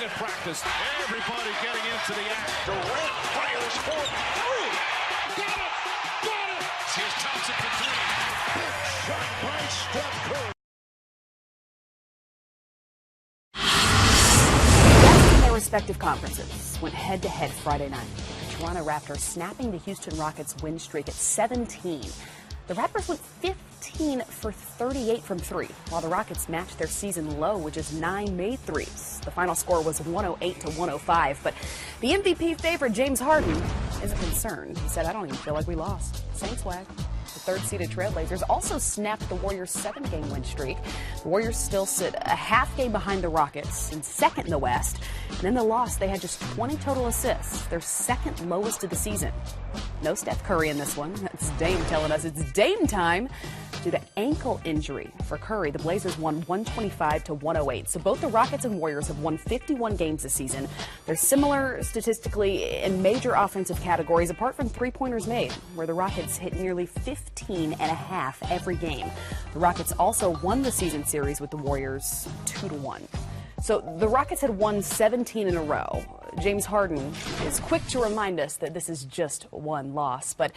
at practice. Everybody getting into the act. Durant fires for three. Got it! Got it! Here's Thompson for three. Big shot by Steph Curry. In their respective conferences went head-to-head Friday night. The Toronto Raptors snapping the Houston Rockets win streak at 17. The Raptors went 15 for 38 from three, while the Rockets matched their season low, which is 9 made threes. The final score was 108 to 105, but the MVP favorite, James Harden, isn't concerned. He said, "I don't even feel like we lost. Same swag." The third-seeded Trailblazers also snapped the Warriors' 7-game win streak. The Warriors still sit a half game behind the Rockets and second in the West. And in the loss, they had just 20 total assists, their second lowest of the season. No Steph Curry in this one. That's Dame telling us it's Dame time. Due to ankle injury for Curry, the Blazers won 125 to 108. So both the Rockets and Warriors have won 51 games this season. They're similar statistically in major offensive categories, apart from three-pointers made, where the Rockets hit nearly 15 and a half every game. The Rockets also won the season series with the Warriors 2-1. So the Rockets had won 17 in a row. James Harden is quick to remind us that this is just one loss. But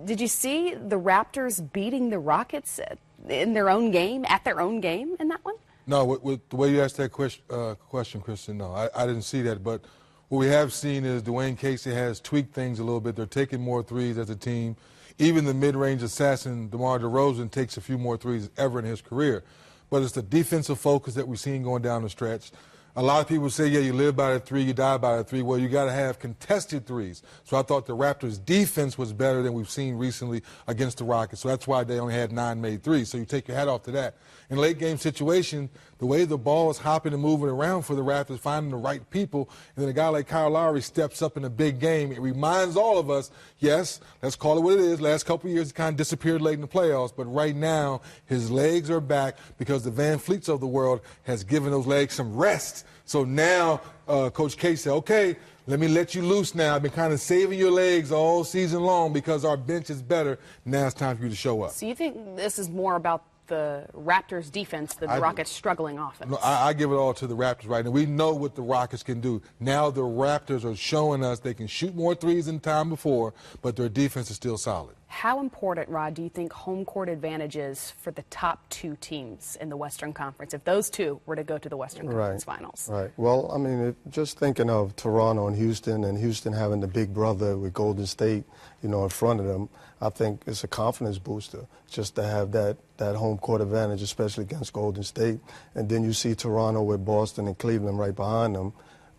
did you see the Raptors beating the Rockets in their own game, at their own game in that one? No, with the way you asked that question, Kristen, no, I didn't see that. But what we have seen is Dwayne Casey has tweaked things a little bit. They're taking more threes as a team. Even the mid-range assassin, DeMar DeRozan, takes a few more threes ever in his career. But it's the defensive focus that we've seen going down the stretch. A lot of people say, yeah, you live by the three, you die by the three. Well, you got to have contested threes. So I thought the Raptors' defense was better than we've seen recently against the Rockets. So that's why they only had 9 made threes. So you take your hat off to that. In late game situation, the way the ball is hopping and moving around for the Raptors, finding the right people, and then a guy like Kyle Lowry steps up in a big game. It reminds all of us, yes, let's call it what it is. Last couple of years, he kind of disappeared late in the playoffs, but right now his legs are back because the Van Fleets of the world has given those legs some rest. So now Coach K said, okay, let me let you loose now. I've been kind of saving your legs all season long because our bench is better. Now it's time for you to show up. So you think this is more about the Raptors' defense than the Rockets' struggling offense? No, I give it all to the Raptors right now. We know what the Rockets can do. Now the Raptors are showing us they can shoot more threes than the time before, but their defense is still solid. How important, Rod, do you think home court advantage is for the top 2 teams in the Western Conference, if those two were to go to the Western Conference Finals? Right. Well, I mean, just thinking of Toronto and Houston having the big brother with Golden State, you know, in front of them, I think it's a confidence booster just to have that home court advantage, especially against Golden State. And then you see Toronto with Boston and Cleveland right behind them.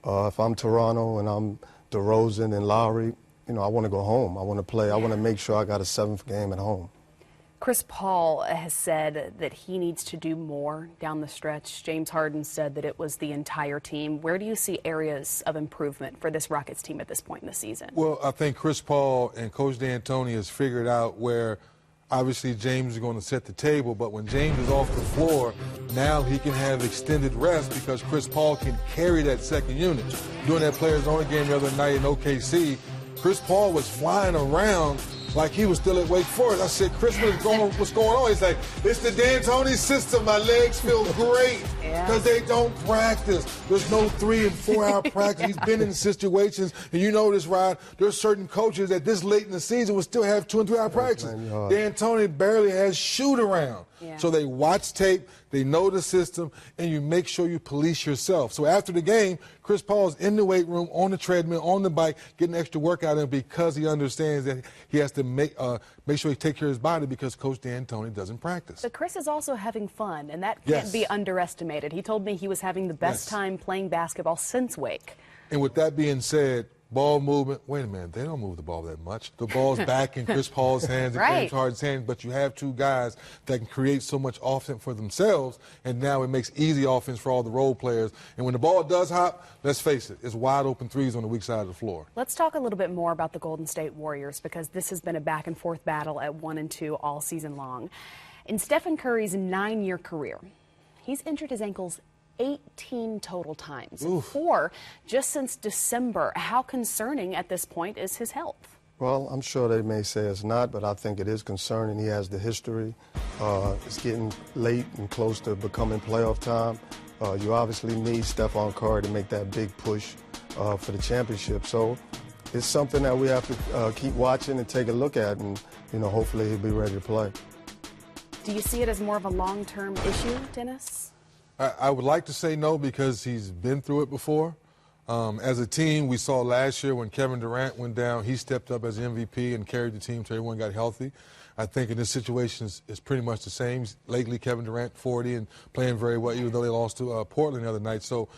If I'm Toronto and I'm DeRozan and Lowry, you know, I want to go home. I want to play. I want to make sure I got a 7th game at home. Chris Paul has said that he needs to do more down the stretch. James Harden said that it was the entire team. Where do you see areas of improvement for this Rockets team at this point in the season? Well, I think Chris Paul and Coach D'Antoni has figured out where obviously James is going to set the table, but when James is off the floor, now he can have extended rest because Chris Paul can carry that second unit. During that players only game the other night in OKC, Chris Paul was flying around like he was still at Wake Forest. I said, Chris, what's going on? He's like, it's the D'Antoni system. My legs feel great because they don't practice. There's no 3 and 4 hour practice. He's been in situations, and you know this, Rod, there's certain coaches that this late in the season will still have 2 and 3 hour practice. D'Antoni barely has shoot around. So they watch tape, they know the system, and you make sure you police yourself. So after the game, Chris Paul's in the weight room, on the treadmill, on the bike, getting extra workout in because he understands that he has to make sure he takes care of his body because Coach D'Antoni doesn't practice. But Chris is also having fun, and that can't be underestimated. He told me he was having the best time playing basketball since Wake. And with that being said, ball movement, wait a minute, they don't move the ball that much. The ball's back in Chris Paul's hands and James Harden's hands, but you have 2 guys that can create so much offense for themselves, and now it makes easy offense for all the role players. And when the ball does hop, let's face it, it's wide open threes on the weak side of the floor. Let's talk a little bit more about the Golden State Warriors because this has been a back-and-forth battle at 1 and 2 all season long. In Stephen Curry's 9-year career, he's injured his ankles 18 total times, 4 just since December. How concerning at this point is his health? Well, I'm sure they may say it's not, but I think it is concerning. He has the history. It's getting late and close to becoming playoff time. You obviously need Stephon Curry to make that big push for the championship. So it's something that we have to keep watching and take a look at, and hopefully he'll be ready to play. Do you see it as more of a long-term issue, Dennis? I would like to say no because he's been through it before. As a team, we saw last year when Kevin Durant went down, he stepped up as MVP and carried the team till everyone got healthy. I think in this situation it's pretty much the same. Lately, Kevin Durant 40 and playing very well, even though they lost to Portland the other night. So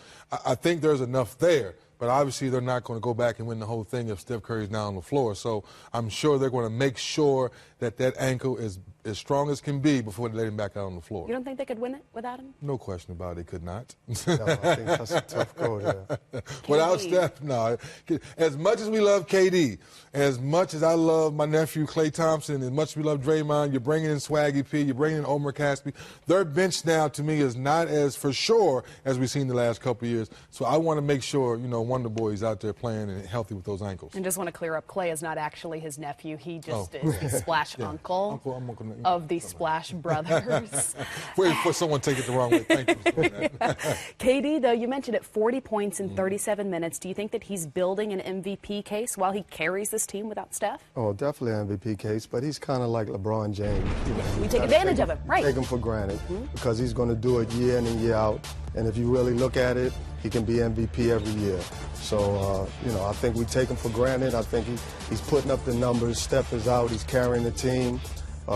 I think there's enough there. But obviously, they're not going to go back and win the whole thing if Steph Curry's now on the floor. So I'm sure they're going to make sure that ankle is as strong as can be before they let him back out on the floor. You don't think they could win it without him? No question about it, they could not. No, I think that's a tough call there. Without Steph, no. As much as we love KD, as much as I love my nephew Klay Thompson, as much as we love Draymond, you're bringing in Swaggy P, you're bringing in Omar Caspi. Their bench now, to me, is not as for sure as we've seen the last couple of years. So I want to make sure, Wonder Boy is out there playing and healthy with those ankles. And just want to clear up, Klay is not actually his nephew. He just is the Splash uncle of the Splash Brothers. Wait for someone to take it the wrong way. Thank you for that. KD, though, you mentioned it, 40 points in 37 minutes. Do you think that he's building an MVP case while he carries this team without Steph? Oh, definitely an MVP case, but he's kind of like LeBron James. We take advantage of him, right? Take him for granted because he's going to do it year in and year out. And if you really look at it, he can be MVP every year. So, I think we take him for granted. I think he's putting up the numbers. Steph is out. He's carrying the team.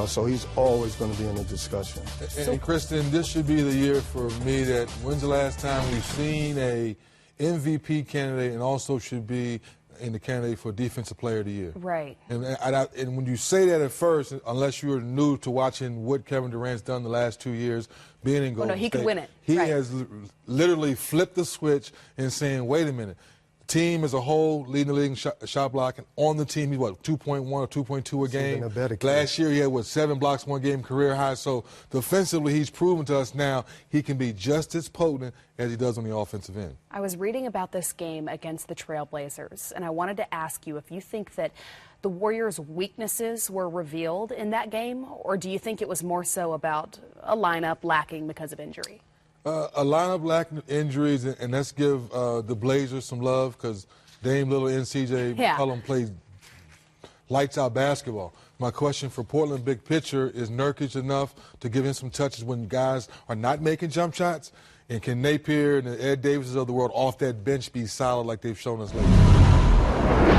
So he's always going to be in the discussion. And Kristen, this should be the year for me that when's the last time we've seen a MVP candidate and also should be in the candidate for Defensive Player of the Year. Right. And when you say that at first, unless you're new to watching what Kevin Durant's done the last 2 years, being in Golden State, he could win it. He right. has literally flipped the switch and saying, wait a minute. Team as a whole, leading the league in shot blocking. On the team, he's 2.1 or 2.2 a game. Last year, he had 7 blocks, 1 game, career high. So defensively, he's proven to us now he can be just as potent as he does on the offensive end. I was reading about this game against the Trailblazers, and I wanted to ask you if you think that the Warriors' weaknesses were revealed in that game, or do you think it was more so about a lineup lacking because of injury? A lineup lacking injuries, and let's give the Blazers some love because Dame Lillard and C.J. McCollum played lights-out basketball. My question for Portland big picture, is Nurkic enough to give him some touches when guys are not making jump shots? And can Napier and the Ed Davises of the world off that bench be solid like they've shown us lately?